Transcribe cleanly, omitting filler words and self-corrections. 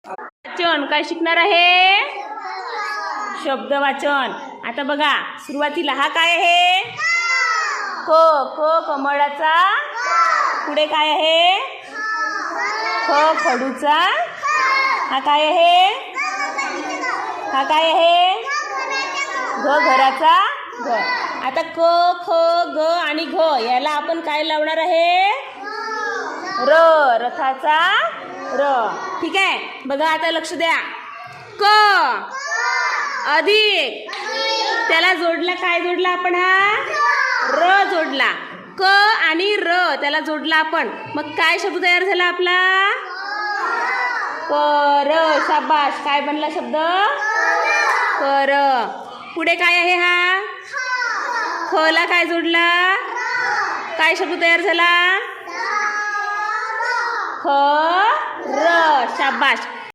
वाचन काय शिकणार आहे? शब्द वाचन. आता बघा सुरुवातीला हा काय आहे? क. क कमळाचा. पुढे काय आहे? ख खडूचा. हा काय आहे? हा काय आहे? घ घराचा. घ. आता क ख ग आणि घ याला आपण काय लावणार आहे? र रथाचा र. ठीक आहे. बघा आता लक्ष द्या. क अधिक त्याला जोडला काय जोडला आपण? हा र जोडला. क आणि र त्याला जोडला आपण. मग काय शब्द तयार झाला आपला? कर. शाबाश. काय बनला शब्द? कर. पुढे काय आहे? हा ख ला काय जोडला? काय शब्द तयार झाला? ख र. शाबाश.